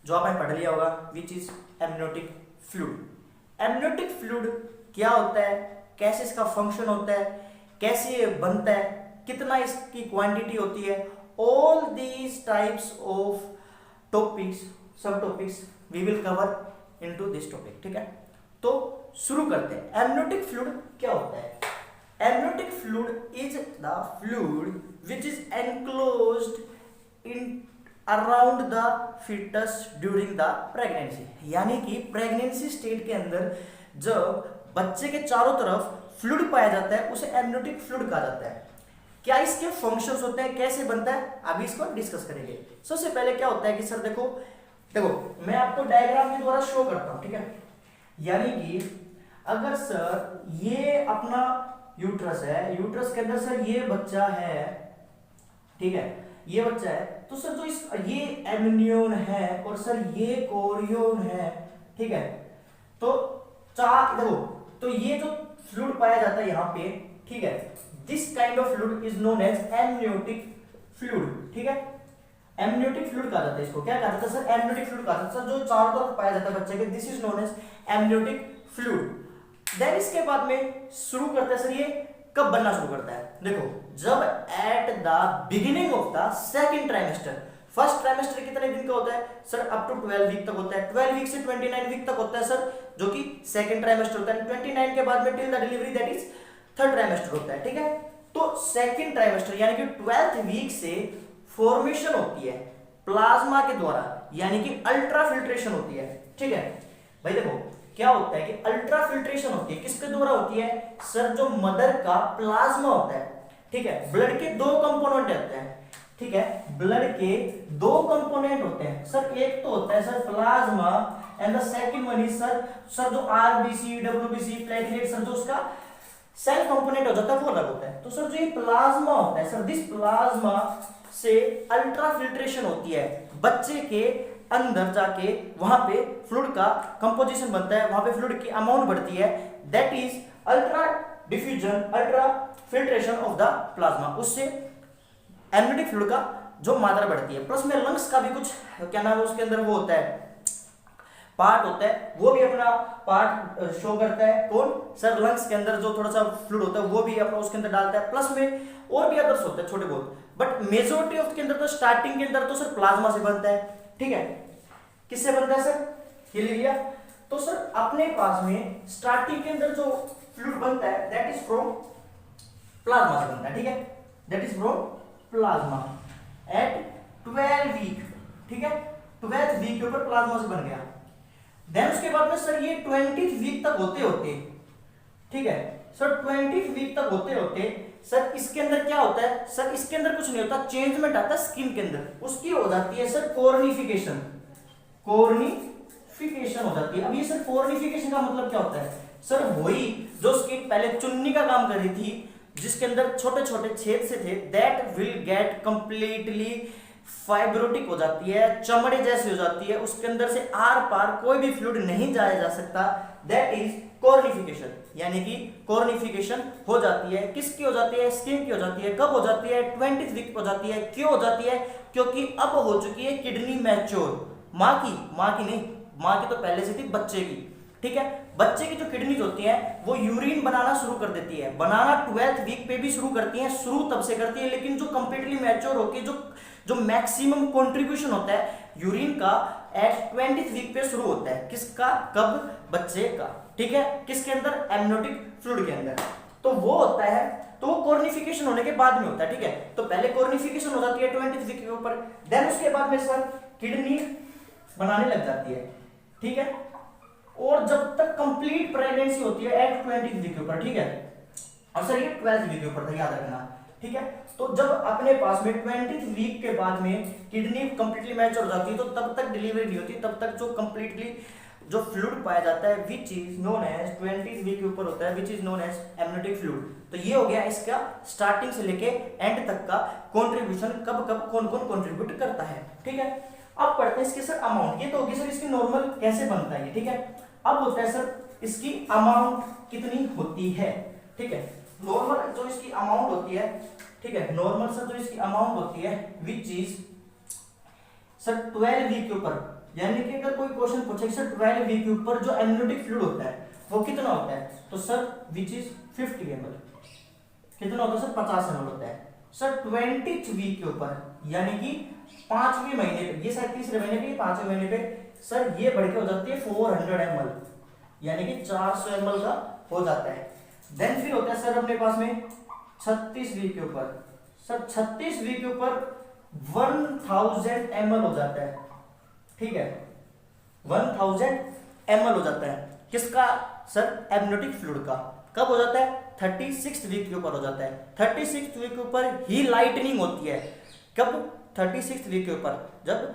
जो आपने पढ़ लिया होगा, which is amniotic fluid. Amniotic fluid क्या होता है, कैसे इसका फंक्शन होता है, कैसे ये बनता है, कितना इसकी क्वांटिटी होती है, all these types of topics, सब topics we will cover into this topic. ठीक है, तो शुरू करते हैं। एमनियोटिक फ्लूइड क्या होता है? Amniotic fluid is the fluid which is enclosed in around the foetus during the pregnancy. यानी कि प्रेगनेंसी स्टेट के अंदर जब बच्चे के चारों तरफ फ्लूइड पाया जाता है उसे एमनियोटिक फ्लूइड कहा जाता है। क्या इसके फंक्शंस होते हैं, कैसे बनता है, अभी इसको डिस्कस करेंगे। सबसे पहले क्या होता है कि सर देखो मैं आपको डायग्राम के द्वारा शो करता हूं। ठीक है, यानी कि अगर सर ये अपना यूट्रस है, यूट्रस के अंदर सर ये बच्चा है, ठीक है, ये बच्चा है, तो सर जो इस ये एमनियोन है और सर ये कोरियोन है। ठीक है, तो चार देखो, तो ये जो फ्लूइड पाया जाता है यहाँ पे, ठीक है, this kind of fluid is known as amniotic fluid. ठीक है, एमनियोटिक फ्लूइड कहा जाता है इसको। क्या कहा जाता है सर? एमनियोटिक फ्लूइड कहा जाता है सर, जो चारों तरफ पाया जाता है बच्चे के, this is known as amniotic fluid. Then इसके बाद में शुरू करते हैं सर, ये कब बनना शुरू करता है? देखो, जब at the beginning of the second trimester, first trimester कितने दिन का होता है सर? अप टू 12 वीक तक होता है, 12 वीक से 29 वीक तक होता है सर, जो कि सेकंड ट्राइमेस्टर होता है। 29 के बाद में till the delivery, that is third trimester होता है। ठीक है, तो सेकंड ट्राइमेस्टर यानी कि 12th वीक से फॉर्मेशन होती है प्लाज्मा के द्वारा, यानी कि अल्ट्रा फिल्ट्रेशन होती है। ठीक है भाई, देखो क्या होता है कि अल्ट्रा फिल्ट्रेशन होती है, किसके द्वारा होती है सर? जो मदर का प्लाज्मा होता है। ठीक है, ब्लड के दो कंपोनेंट होते हैं। ठीक है, ब्लड के दो कंपोनेंट होते हैं सर, एक तो होता है sir plasma and the second one is sir जो आरबीसी, डब्ल्यूबीसी, प्लेटलेट, सर जो उसका सेल कंपोनेंट हो जाता है वो अलग होता है। तो सर जो ये प्लाज्मा होता है सर, दिस प्लाज्मा से अल्ट्रा फिल्ट्रेशन होती है, बच्चे के अंदर जाके वहां पे फ्लूइड का कंपोजिशन बनता है, वहां पे फ्लूइड की अमाउंट बढ़ती है, that is ultra diffusion, ultra filtration of the plasma. उससे एमनियोटिक फ्लूइड का जो मात्रा बढ़ती है। प्लस में लंग्स का भी कुछ क्या नाम है उसके अंदर वो होता है, पार्ट होता है, वो भी अपना पार्ट शो करता है। कौन सर? लंग्स के अंदर जो थोड़ा सा फ्लूइड होता है वो भी अपना उसके अंदर डालता है। प्लस में और भी अदर्स होते हैं छोटे बहुत, बट मेजोरिटी ऑफ के अंदर तो स्टार्टिंग के अंदर तो सर प्लाज्मा से बनता है। ठीक है, किससे बनता है सर? ये ले लिया। तो सर अपने पास में स्टार्टिंग के अंदर जो फ्लूइड बनता है दैट इज फ्रॉम प्लाज्मा से बनता है। ठीक है, that is from plasma at 12 week. ठीक है, 12th वीक के ऊपर प्लाज्मा से बन गया। देन उसके बाद में सर ये 20th वीक तक होते होते, ठीक है सर, 20th वीक तक होते होते सर इसके अंदर क्या होता है सर? इसके अंदर कुछ नहीं होता, चेंजमेंट आता है स्किन के अंदर, उसकी हो जाती है सर कॉर्निफिकेशन। कॉर्निफिकेशन हो जाती है। अब ये सर कॉर्निफिकेशन का मतलब क्या होता है सर? वही जो स्किन पहले चुन्नी का काम कर रही थी, जिसके अंदर छोटे छोटे छेद से थे, that will get completely fibrotic हो जाती है, चमड़े जैसी हो जाती है, उसके अंदर से आर पार कोई भी फ्लूइड नहीं जाया जा सकता, दैट इज कॉर्निफिकेशन। यानी कि कॉर्निफिकेशन हो जाती है, किसकी हो जाती है? स्किन की हो जाती है। कब हो जाती है? 20th वीक हो जाती है। क्यों हो जाती है? क्योंकि अब हो चुकी है किडनी मैच्योर। माँ की नहीं, माँ की तो पहले से थी, बच्चे की। ठीक है, बच्चे की जो किडनीज होती हैं वो यूरिन बनाना शुरू कर देती है, बनाना 12th वीक पे भी शुरू करती हैं, शुरू तब से करती है, लेकिन जो कंप्लीटली मैच्योर होके जो मैक्सिमम कंट्रीब्यूशन होता है यूरिन का एट 20th वीक पे शुरू होता है। किसका? कब? बच्चे का। ठीक है, किसके अंदर? एमनियोटिक फ्लूइड के अंदर। तो वो होता है, तो वो कॉर्निफिकेशन होने के बाद में होता है। ठीक है, तो पहले कॉर्निफिकेशन हो जाती है 20th वीक के ऊपर, देन उसके बाद में सर किडनी बनाने लग जाती है। ठीक है, और जब तक कंप्लीट प्रेगनेंसी होती है एट 20th वीक के ऊपर। ठीक है, और सर ये 12th वीक के ऊपर था, याद रखना। ठीक है, तो जब अपने पास में 20th वीक के बाद में किडनी कंप्लीटली मैच्योर हो जाती है, तो तब तक डिलीवरी नहीं होती, तब तक जो कंप्लीटली जो फ्लूइड पाया जाता है which is known as 20th week के ऊपर होता है, which is known as amniotic fluid. तो ये हो गया इसका स्टार्टिंग से लेके एंड तक का कंट्रीब्यूशन, कब कब कौन कौन कंट्रीब्यूट करता है। ठीक है, अब पढ़ते हैं इसके सर अमाउंट। ये तो होगी सर इसकी नॉर्मल कैसे बनता है ये। ठीक है, अब होता है सर इसकी अमाउंट कितनी होती है। ठीक है, नॉर्मल जो इसकी अमाउंट होती है, ठीक है, नॉर्मल सर जो इसकी अमाउंट होती है विच इज सर 12 वीक के ऊपर यानी कि अगर कोई क्वेश्चन पूछे सर 12 वीक के ऊपर जो एमनियोटिक फ्लूइड होता है वो कितना होता है, तो सर विच इज 50 ml, कितना होता है सर 50 ml होता है। सर 20th वीक के ऊपर यानी कि 5वें महीने पे, ये शायद तीसरे महीने पे 5वें महीने पे सर ये बढ़ के हो जाती है 400 ml, यानी कि 400 ml का हो जाता है। देन फिर होता है सर अपने पास में 36 वीक के ऊपर, सर 36 वीक के ऊपर 1000 ml हो जाता है, ठीक है 1000 ml हो जाता है। किसका सर एमनियोटिक फ्लूइड का। कब हो जाता है 36 वीक के ऊपर हो जाता है। 36 वीक के ऊपर ही लाइटनिंग होती है। कब 36 वीक के ऊपर, जब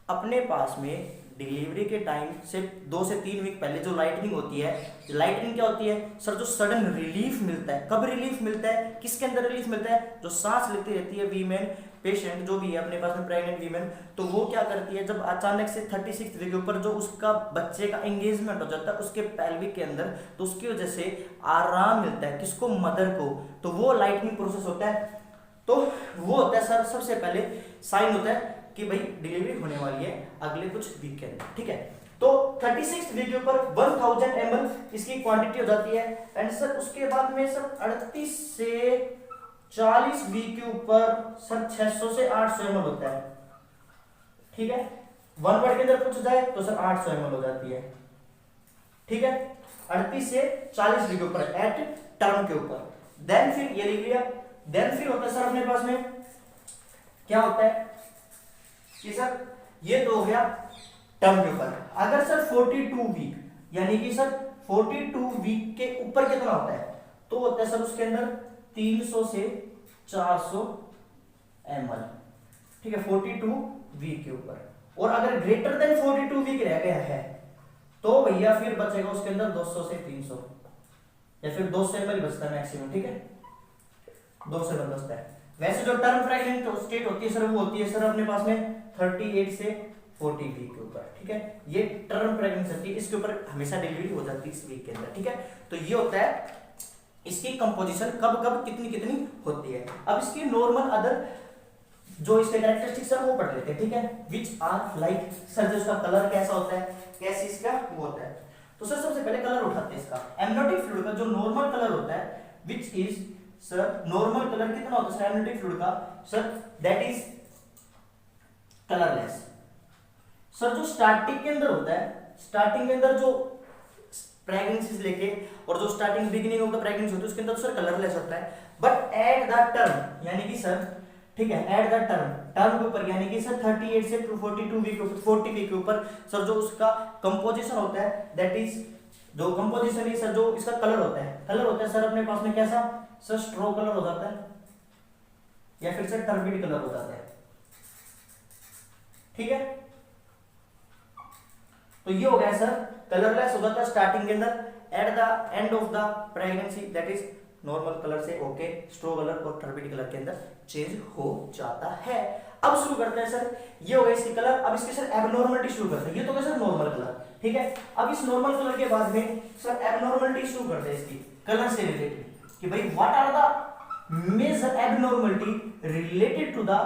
अपने पास में डिलीवरी के टाइम से 2 से 3 वीक पहले जो लाइटनिंग होती है, लाइटनिंग क्या होती है सर, जो सडन रिलीफ मिलता है। कब रिलीफ मिलता है, किसके अंदर रिलीफ मिलता है, जो सांस लेती रहती है वीमेन पेशेंट जो भी है अपने पास में प्रेग्नेंट वीमेन, तो वो क्या करती है जब अचानक से 36 वीक के ऊपर जो उसका बच्चे का एंगेजमेंट हो जाता है उसके पेल्विक के अंदर, तो उसकी वजह से आराम मिलता है किसको, मदर को, तो वो लाइटनिंग प्रोसेस होता है। तो वो होता है सर सबसे पहले साइन होता है कि भाई डिलीवरी होने वाली है अगले कुछ वीक के अंदर, ठीक है। तो 36 वीक के ऊपर 1000 ml इसकी क्वांटिटी हो जाती है। एंड सर उसके बाद में सर 38 से 40 वीक के ऊपर सर 600 से 800 ml होता है, ठीक है। 1 वर्ड के अंदर पूछ जाए तो सर 800 ml हो जाती है, ठीक है। 38 से 40 वीक के ऊपर एट टर्म के ऊपर। देन फिर ये लिख लिया। देन फिर होता है सर अपने पास में क्या होता है कि सर ये तो हो गया टर्म के ऊपर। अगर सर 42 वीक यानी कि सर 42 वीक के ऊपर कितना होता है, तो होता है सर उसके अंदर 300 से 400 ml, ठीक है 42 वीक के ऊपर। और अगर ग्रेटर देन 42 वीक रह गया है तो भैया फिर बचेगा उसके अंदर 200 से 300 या फिर 200 ml बचता है मैक्सिमम, ठीक है 200 ml बचता है। वैसे जो टर्म प्रेग्नेंट स्टेट होती है सर वो होती है सर अपने पास में 38 से 40 वीक के ऊपर, ठीक है। ये टर्म प्रेगनेंसी होती है, इसके ऊपर हमेशा डिलीवरी हो जाती है इस वीक के अंदर, ठीक है। तो ये होता है इसकी कंपोजिशन कब कब कितनी कितनी होती है। अब इसकी नॉर्मल अदर जो इसके कैरेक्टरिस्टिक्स है वो पढ़ लेते हैं, ठीक है। विच आर लाइक सर, जो इसका कलर कैसा होता है, कैसे इसका वो होता है। तो सर सबसे पहले कलर उठाते हैं इसका। एमनियोटिक फ्लूइड का जो नॉर्मल कलर होता है which is sir, normal colour कितना होता है एमनियोटिक फ्लूइड का sir, that is colourless. Sir जो स्टार्टिंग के अंदर होता है, स्टार्टिंग के अंदर जो प्रेगनेंसी लेके और जो starting beginning of the pregnancy होती है उसके अंदर सर कलरलेस होता है। बट एट द टर्म यानी कि सर, ठीक है, एट द टर्म, टर्म के ऊपर यानी कि सर 38 से 42 वीक के ऊपर 40 वीक के ऊपर सर जो उसका कंपोजिशन होता है दैट इज, जो कंपोजिशन है सर जो इसका कलर होता है, कलर होता है सर अपने पास में कैसा सर, स्ट्रो कलर हो जाता है या फिर सर टर्बिड कलर हो जाता है, ठीक है। तो ये हो गया सर कलरलेस हो जाता है स्टार्टिंग के अंदर। At the end of the pregnancy that is normal colour से ओके स्ट्रो कलर और टर्बिड कलर के अंदर चेंज हो जाता है। अब शुरू करते हैं सर, ये हो गया इसकी कलर। अब इसके सर एबनॉर्मलिटी शुरू करते हैं। ये तो गया सर नॉर्मल कलर, ठीक है। अब इस नॉर्मल कलर के बाद में सर एबनॉर्मलिटी शुरू करते हैं इसकी कलर से रिलेटेड कि भाई what are the major abnormality related to the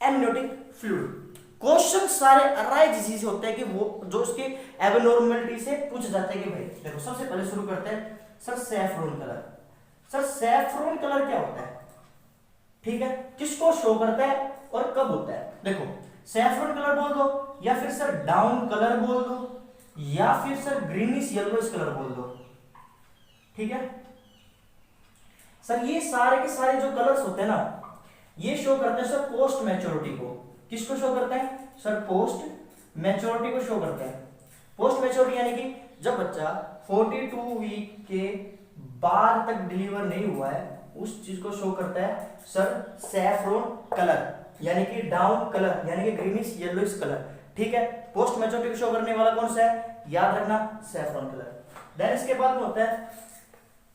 amniotic fluid. Question सारे अराइज इसी से होते हैं कि वो जो उसके एबनॉर्मलिटी से पूछ जाते हैं कि भाई देखो सबसे पहले शुरू करते हैं sir saffron colour. Sir saffron colour क्या होता है, ठीक है, किसको शो करता है और कब होता है। देखो सैफरन कलर बोल दो या फिर सर डाउन कलर बोल दो या फिर सर ग्रीनिश येलोइश कलर बोल दो, ठीक है। सर ये सारे के सारे जो कलर्स होते हैं ना ये शो करते हैं सर पोस्ट मैच्योरिटी को। किसको शो करते हैं सर, पोस्ट मैच्योरिटी को शो करते हैं। पोस्ट मैच्योरिटी यानी कि जब बच्चा 42 वीक के बाद तक डिलीवर नहीं हुआ है उस चीज को शो करता है सर सैफरन कलर यानी कि डाउन कलर यानी कि ग्रीनिश येलोइश कलर, ठीक है। पोस्ट मैच्योरिटी को शो करने वाला कौन सा है, याद रखना सैफरन कलर। देन इसके बाद में होता है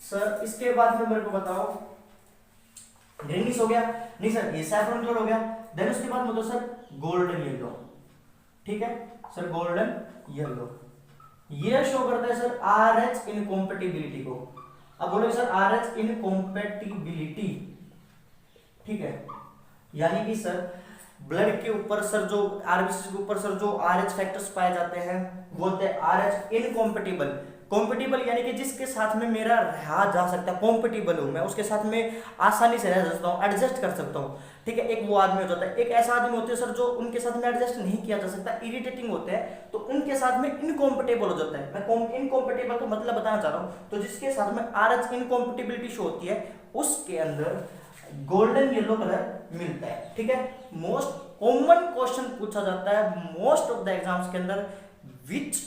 सर, इसके बाद में मेरे को बताओ ग्रीनिश हो गया, नहीं सर ये सैफरन कलर हो गया। देन उसके बाद में होता है सर गोल्डन येलो, ठीक है सर गोल्डन येलो। ये शो करता है सर RH इनकॉम्पेटिबिलिटी को। अब बोलो सर RH इनकॉम्पेटिबिलिटी, ठीक है, यानी कि सर ब्लड के ऊपर सर जो आरबीसी के ऊपर सर जो आरएच फैक्टर्स पाए जाते हैं वो होते हैं आरएच इनकॉम्पेटिबल। कॉम्पेटिबल यानी कि जिसके साथ में मेरा रहा जा सकता है, कॉम्पेटिबल हूं मैं उसके साथ में आसानी से रह सकता हूँ, एडजस्ट कर सकता हूँ, ठीक है। एक वो आदमी हो जाता है, एक ऐसा आदमी होते हैं सर जो उनके साथ में एडजस्ट नहीं किया जा सकता, इरिटेटिंग होते हैं, तो उनके साथ में इनकॉम्पेटेबल हो जाता है। मैं इनकॉम्पेटेबल का मतलब बताना चाह रहा हूँ, तो जिसके साथ में आरएच इनकॉम्पेटिबिलिटी शो होती है उसके अंदर गोल्डन येलो कलर मिलता है, ठीक है। मोस्ट कॉमन क्वेश्चन पूछा जाता है मोस्ट ऑफ द एग्जाम्स के अंदर, which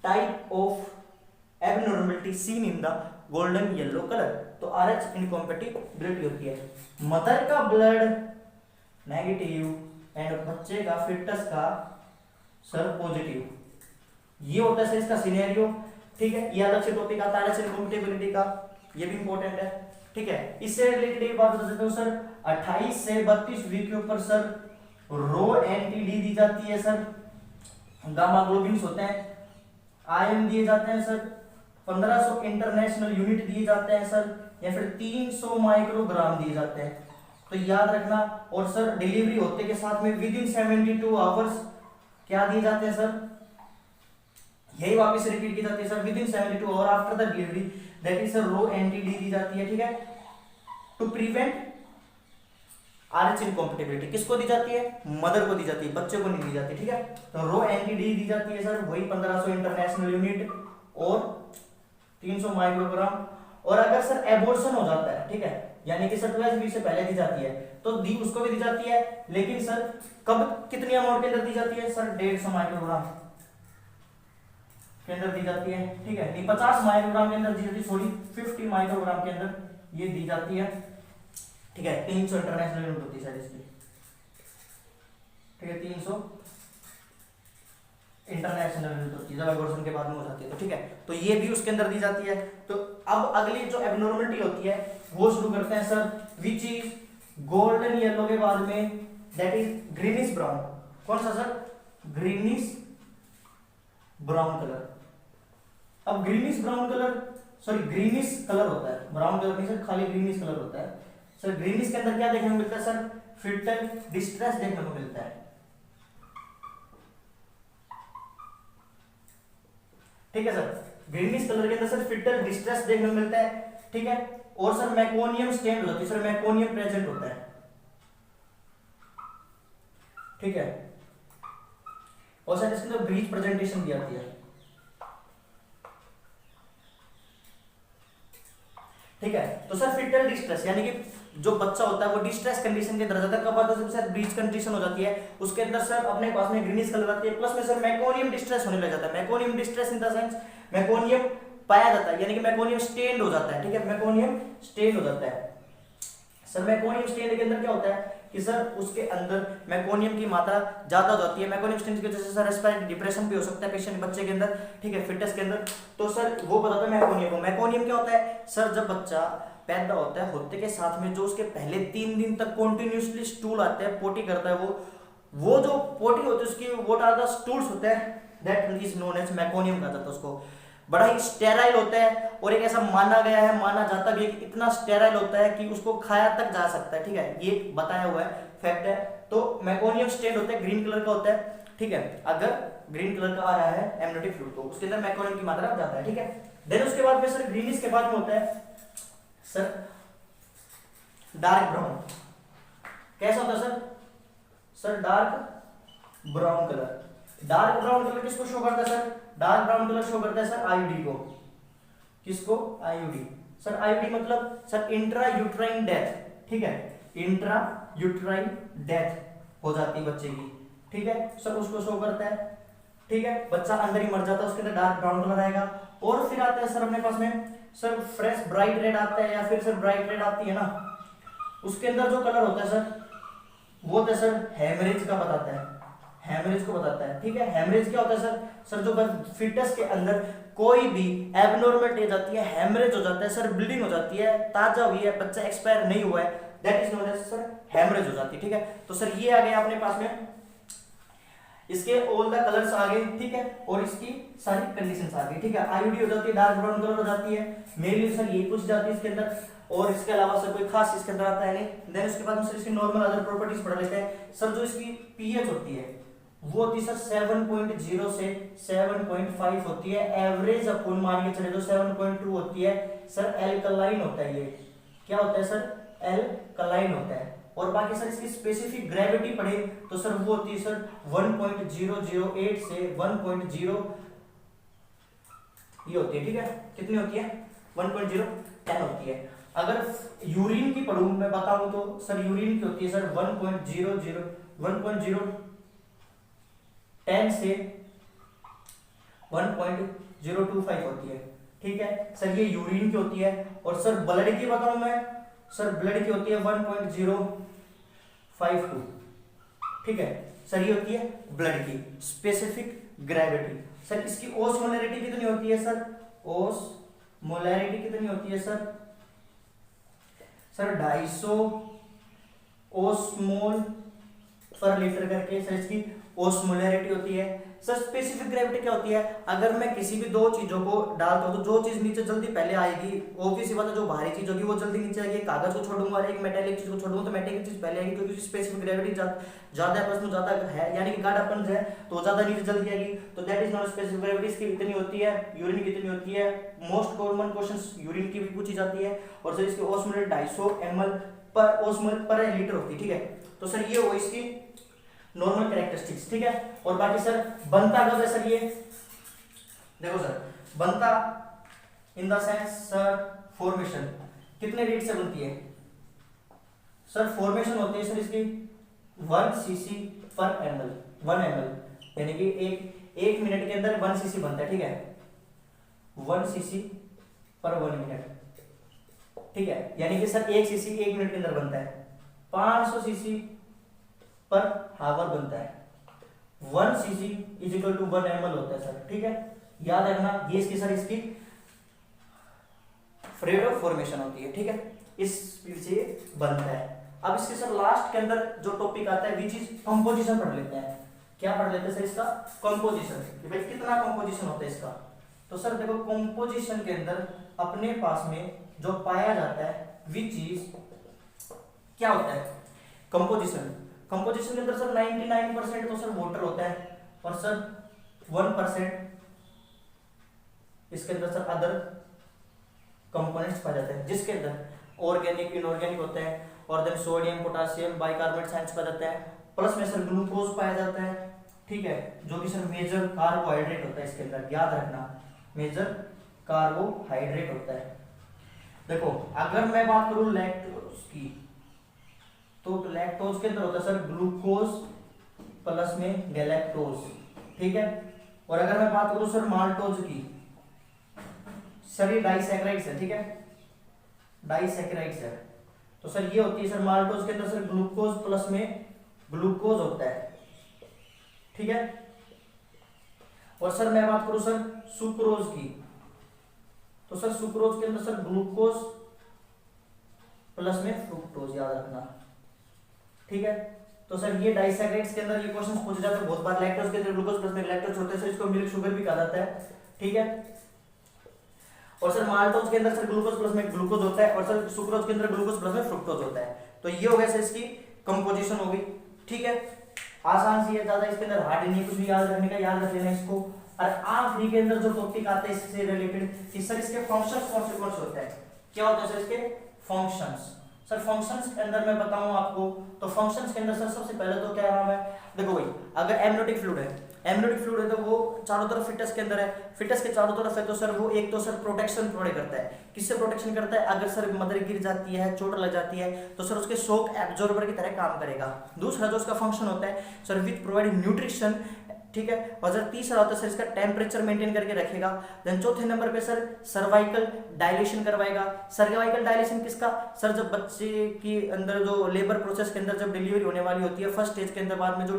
type of abnormality seen in the golden yellow colour, तो आरएच इनकॉम्पेटिबिलिटी होती है। मदर का ब्लड नेगेटिव एंड बच्चे का फिटस का सर पॉजिटिव, ये होता है सर इसका सिनेरियो, ठीक है। ये अलग से टॉपिक आता है आरएच इनकॉम्पेटिबिलिटी का, ये भी इंपॉर्टेंट है, ठीक है। इससे रिलेटेड एक बात बता देता हूं सर, 28 से 32 वीक के ऊपर सर रो एंटीडी दी जाती है सर, गामा ग्लोबिन्स होते हैं, आयन दिए जाते हैं सर, 1500 इंटरनेशनल यूनिट दिए जाते हैं सर, या फिर 300 माइक्रोग्राम दिए जाते हैं, तो याद रखना। और सर डिलीवरी होते के साथ में विद इन 72 आवर्स क्या दिए जाते हैं सर, यही वापस रिपीट की जाती है sir, with in 72 hour after the delivery, that is sir rho anti D दी जाती है, ठीक है, टू प्रिवेंट आरएच इनकॉम्पेटिबिलिटी। किसको दी जाती है, मदर को दी जाती है, बच्चे को नहीं दी जाती, ठीक है। तो रो एंटीडी दी जाती है सर वही 1500 इंटरनेशनल यूनिट और 300 माइक्रोग्राम। और अगर सर एबॉर्शन हो जाता है, ठीक है, यानी कि सर 12 वीक से पहले दी जाती है, तो दी उसको भी दी जाती है, लेकिन सर कब कितनी अमाउंट के अंदर दी जाती है सर, 150 माइक्रोग्राम के अंदर दी जाती है, ठीक है, नहीं 50 माइक्रोग्राम के अंदर दी जाती है, सॉरी 50 माइक्रोग्राम के अंदर ये दी जाती है, ठीक है। 300 इंटरनेशनल यूनिट होती है सर इसकी, ठीक है, 300 इंटरनेशनल यूनिट होती है जब एबॉर्शन के बाद में हो जाती है, तो ठीक है, तो ये भी उसके अंदर दी जाती है। तो अब अगली जो एबनॉर्मलिटी होती है वो शुरू करते हैं sir, which is golden yellow के बाद में दैट इज ग्रीनिश ब्राउन। कौन सा सर, ग्रीनिश ब्राउन कलर। अब greenish brown colour, sorry greenish colour होता है, ब्राउन कलर नहीं सर, खाली ग्रीनिश कलर होता है सर। ग्रीनिश के अंदर क्या देखने को मिलता है सर, फिटल डिस्ट्रेस देखने को मिलता है, ठीक है सर। ग्रीनिश कलर के अंदर सर फिटल डिस्ट्रेस देखने को मिलता है, ठीक है। और सर मैकोनियम स्टेन हो जाती है सर, मैकोनियम प्रेजेंट होता है, ठीक है। और सर इसके अंदर ब्रीच प्रेजेंटेशन भी आती है, ठीक है। तो सर फिटल डिस्ट्रेस यानी कि जो बच्चा होता है वो डिस्ट्रेस कंडीशन के अंदर जाता है, कब आता है सर, ब्रीच कंडीशन हो जाती है, उसके अंदर सर अपने पास में ग्रीनिश कलर आती है, प्लस में सर मैकोनियम डिस्ट्रेस होने लग जाता है। मैकोनियम डिस्ट्रेस इन द सेंस मैकोनियम पाया जाता है, यानी कि मैकोनियम स्टेन्ड हो जाता है, ठीक है, मैकोनियम स्टेन्ड हो जाता है सर। मैकोनियम स्टेन के अंदर क्या होता है कि सर उसके अंदर मैकोनियम की मात्रा ज्यादा हो जाती है, मैकोनियम स्टेन की वजह से सर रेस्पिरेटरी डिप्रेशन भी हो सकता है पेशेंट बच्चे के अंदर, ठीक है, फिटनेस के अंदर। तो सर वो बताता है मैकोनियम को। मैकोनियम क्या होता है सर, जब बच्चा पैदा होता है होते के साथ में जो उसके पहले 3 दिन तक कॉन्टिन्यूसली स्टूल आते हैं, पोटी करता है, वो जो पोटी होती है उसकी व्हाट आर द स्टूल्स होते हैं, दैट इज नोन एज मैकोनियम कहा जाता है उसको। बड़ा ही स्टेराइल होता है, और एक ऐसा माना गया है, माना जाता भी है कि इतना स्टेराइल होता है कि उसको खाया तक जा सकता है, ठीक है, ये बताया हुआ है, फैक्ट है। तो मैकोनियम स्टेन होता है, ग्रीन कलर का होता है, ठीक है, अगर ग्रीन कलर का आ रहा है एमनियोटिक फ्लूइड तो उसके अंदर मैकोनियम की मात्रा ज्यादा है, ठीक है। देन उसके बाद में सर ग्रीनिश के बाद में होता है सर डार्क ब्राउन। कैसा होता है sir, sir dark brown colour. Dark brown colour किसको शो करता है sir, dark brown colour show करता है सर आईयूडी को। किसको, आईयूडी सर। आईयूडी मतलब सर इंट्रा यूट्राइन डेथ, ठीक है, इंट्रा यूट्राइन डेथ हो जाती है बच्चे की, ठीक है सर, उसको शो करता है, ठीक है। बच्चा अंदर ही मर जाता है, उसके अंदर डार्क ब्राउन कलर आएगा। और फिर आता है सर अपने पास में सर फ्रेश ब्राइट रेड आता है, या फिर सर ब्राइट रेड आती है ना, उसके अंदर जो कलर होता है सर वो होता है सर हेमरेज का बताता है, हेमरेज को बताता है, ठीक है। हेमरेज क्या होता है सर, सर जो फिटस के अंदर कोई भी एबनॉर्मल एज आती है, हेमरेज हो जाता है सर, ब्लीडिंग हो जाती है, ताजा हुई है, बच्चा एक्सपायर नहीं हुआ है, that is known as sir haemorrhage हो जाती है, ठीक है। तो सर ये आ गया अपने पास में, इसके ऑल द कलर्स आ गए, ठीक है, और इसकी सारी कंडीशंस आ गई, ठीक है। आईयूडी हो जाती है, डार्क ब्राउन कलर हो जाती है, मेनली सर यही पूछ जाती है इसके अंदर। और इसके अलावा सर कोई खास इसके अंदर आता है नहीं। देन उसके बाद हम सर इसकी नॉर्मल अदर प्रॉपर्टीज पढ़ लेते हैं। सर जो इसकी पीएच होती है वो होती है सर 7.0 से 7.5 होती है। एवरेज अपन मान के चले तो 7.2 होती है। सर एल्कलाइन होता है, ये क्या होता है सर, एल्कलाइन होता है। और बाकी सर इसकी स्पेसिफिक ग्रेविटी पढ़े तो सर वो होती है सर 1.008 से 1.0 ये होती है, ठीक है, कितनी होती है 1.010 होती है। अगर यूरिन की पढ़ूं मैं बताऊं तो सर यूरिन की होती है सर 1.10 से 1.025 होती है, ठीक है सर, ये यूरिन की होती है। और सर ब्लड की बताऊं मैं, सर ब्लड की होती है 1.052, ठीक है सर, ये होती है ब्लड की स्पेसिफिक ग्रेविटी। सर इसकी ओस्मोलैरिटी कितनी होती है सर, ओस्मोलैरिटी कितनी होती है सर, सर 250 ओस्मोल पर लीटर करके सर इसकी ओस्मोलैरिटी होती है। सर स्पेसिफिक ग्रेविटी क्या होती है, अगर मैं किसी भी दो चीजों को डालता हूं तो जो चीज नीचे जल्दी पहले आएगी ऑब्वियस बात है, जो भारी चीज होगी वो जल्दी नीचे आएगी। कागज को छोड़ूंगा और एक मेटेलिक चीज को छोड़ूंगा तो मेटेलिक चीज पहले आएगी, क्योंकि स्पेसिफिक ग्रेविटी ज्यादा है, प्रश्न ज्यादा है, यानी कि गाढ़ापन है तो ज्यादा नीचे जल्दी आएगी। तो that is not specific gravity. इसकी कितनी होती है, यूरिन कितनी होती है, मोस्ट कॉमन क्वेश्चंस यूरिन की भी पूछी जाती है। और सर इसकी ओस्मोलैरिटी 250 ml पर ओस्मोल पर लीटर होती है, ठीक है। तो सर ये हो इसकी नॉर्मल कैरेक्टरिस्टिक्स, ठीक है। और बाकी सर बनता कब है सर, ये देखो सर बनता in the sense sir formation कितने रेट से बनती है, सर फॉर्मेशन होती है सर इसकी 1 cc पर ml, 1 ml, यानी कि एक मिनट के अंदर 1 cc बनता है, ठीक है, 1 cc पर 1 मिनट, ठीक है, यानी कि सर 1 cc 1 मिनट के अंदर बनता है। 500 cc पर हावर बनता है। 1 cc is equal to 1 ml होता है सर, ठीक है, याद रखना। ये इसकी सर इसकी रेट ऑफ फॉर्मेशन होती है, ठीक है, इस स्पीड से बनता है। अब इसके सर लास्ट के अंदर जो टॉपिक आता है विच इज कंपोजिशन पढ़ लेते हैं। क्या पढ़ लेते हैं सर, इसका कंपोजिशन, कि भाई कितना कंपोजिशन होता है इसका। तो सर देखो कंपोजिशन के अंदर अपने पास में जो पाया जाता है विच इज क्या होता है कंपोजिशन। कंपोजिशन के अंदर सर 99% तो सर वाटर होता है और सर 1% इसके अंदर सर अदर कंपोनेंट्स पाए जाते हैं, जिसके अंदर ऑर्गेनिक इनऑर्गेनिक होते हैं, और then sodium potassium bicarbonate science पाया जाता है, प्लस में सर ग्लूकोज पाया जाता है, ठीक है, जो कि सर मेजर कार्बोहाइड्रेट होता है इसके अंदर, याद रखना मेजर कार्बोहाइड्रेट होता है। देखो अगर मैं बात करूं लैक्टोज की, तो लैक्टोज के अंदर होता है सर ग्लूकोज प्लस में गैलेक्टोज, ठीक है। और अगर मैं बात करूं सर माल्टोज की, सर ये डाइसैकेराइड्स है, ठीक है, डाइसैकेराइड्स है। तो सर ये होती है सर माल्टोज के अंदर सर ग्लूकोज प्लस में ग्लूकोज होता है, ठीक है। और सर मैं बात करूं सर सुक्रोज की, तो सर सुक्रोज के अंदर सर ग्लूकोज प्लस में फ्रुक्टोज, याद रखना, ठीक है। तो सर ये डाइसैकेराइड्स के अंदर ये क्वेश्चंस पूछे जाते हैं बहुत बार। लैक्टोज के अंदर ग्लूकोज प्लस में लैक्टोज होते हैं सर, इसको मिल्क शुगर भी कहा जाता है, ठीक है। और सर माल्टोज के अंदर सर ग्लूकोज प्लस में ग्लूकोज होता है, और सर सुक्रोज के अंदर ग्लूकोज प्लस में फ्रुक्टोज होता है। तो ये हो गया सर इसकी कंपोजिशन हो गई, ठीक है। आसान सी है, ज्यादा इसके अंदर हार्ड नहीं, कुछ भी याद रखने का, याद रख लेना इसको। और आखिरी के अंदर जो टॉपिक आता है इससे रिलेटेड कि सर इसके फंक्शंस कौन से होते हैं, क्या होते हैं सर इसके फंक्शंस। सर फंक्शंस के अंदर मैं बताऊं आपको, तो फंक्शंस के अंदर सर सबसे पहले तो क्या नाम है, देखो भाई अगर एमनियोटिक फ्लूइड है, एमनियोटिक फ्लूइड है तो वो चारों तरफ फिटस के अंदर है, फिटस के चारों तरफ है, तो सर वो एक तो सर प्रोटेक्शन प्रोवाइड करता है। किससे प्रोटेक्शन करता है, अगर सर मदर गिर जाती है, चोट लग जाती है, तो सर उसके शॉक एब्जॉर्बर की तरह काम करेगा। दूसरा जो उसका फंक्शन होता है सर विच प्रोवाइड न्यूट्रिशन, ठीक है। और सर तीसरा होता है सर इसका टेम्परेचर मेंटेन करके रखेगा। देन चौथे नंबर पे सर सर्वाइकल डायलेशन करवाएगा। सर्वाइकल डायलेशन किसका, सर जब बच्चे की अंदर जो लेबर प्रोसेस के अंदर जब डिलीवरी होने वाली होती है फर्स्ट स्टेज के अंदर, बाद में जो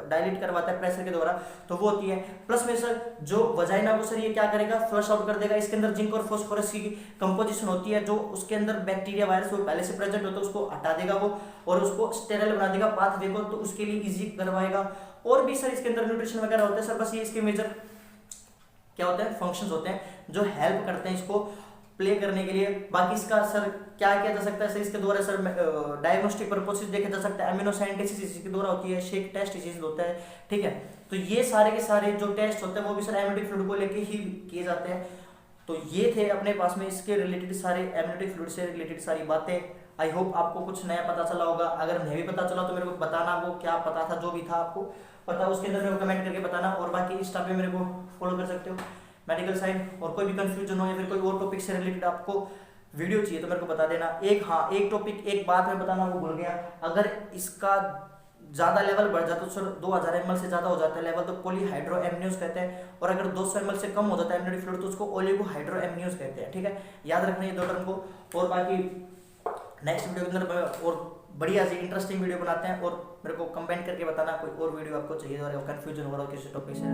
डायलेट करवाता है प्रेशर के द्वारा, तो वो होती है। प्लस में सर जो वजाइना को सर ये क्या करेगा, फ्लश आउट कर देगा। इसके अंदर जिंक और फास्फोरस की कंपोजिशन होती है, जो उसके अंदर बैक्टीरिया वायरस वो पहले से प्रेजेंट होता है उसको हटा देगा वो, और उसको स्टेराइल बना देगा पाथवे को, तो उसके लिए इजी करवाएगा। और भी सर इसके अंदर न्यूट्रिशन वगैरह होते हैं सर, बस ये इसके मेजर क्या होते हैं फंक्शंस होते हैं जो हेल्प करते हैं इसको प्ले करने के लिए। बाकी इसका सर क्या किया जा सकता है सर, इसके द्वारा सर डायग्नोस्टिक पर्पसेस देखे जा सकता है, एमिनो साइंटिसिस इसके द्वारा होती है, शेक टेस्ट इसी से होता है, ठीक है। तो ये सारे के सारे जो टेस्ट होते हैं वो भी सर एमनियोटिक फ्लूइड को लेके ही किए जाते हैं। तो ये थे अपने पास में इसके रिलेटेड सारे एमनियोटिक फ्लूइड से रिलेटेड सारी बातें। आई होप आपको कुछ नया पता चला होगा। अगर नहीं भी पता चला तो मेरे को बताना, वो क्या पता था, जो भी था आपको पता उसके अंदर मेरे को कमेंट करके बताना। और बाकी इंस्टा पे मेरे को फॉलो कर सकते हो मेडिकल साइंस। और कोई भी कंफ्यूजन हो या फिर कोई और टॉपिक से रिलेटेड आपको वीडियो चाहिए तो मेरे को बता देना। एक टॉपिक एक बात मैं बताना वो भूल गया, अगर इसका ज्यादा लेवल बढ़ जाता है तो सर 2000 ml से ज्यादा हो जाता है लेवल तो पॉलीहाइड्रोएमनियोज कहते हैं, और अगर 200 ml से कम हो जाता है एमनियोटिक फ्लूइड तो उसको ओलिगोहाइड्रोएमनियोज कहते हैं, ठीक है। याद रखना ये दो टर्म को। और बाकी नेक्स्ट वीडियो के अंदर और बढ़िया सी इंटरेस्टिंग वीडियो बनाते हैं, और मेरे को कमेंट करके बताना कोई और वीडियो आपको चाहिए और कंफ्यूजन हो रहा हो किसी टॉपिक से।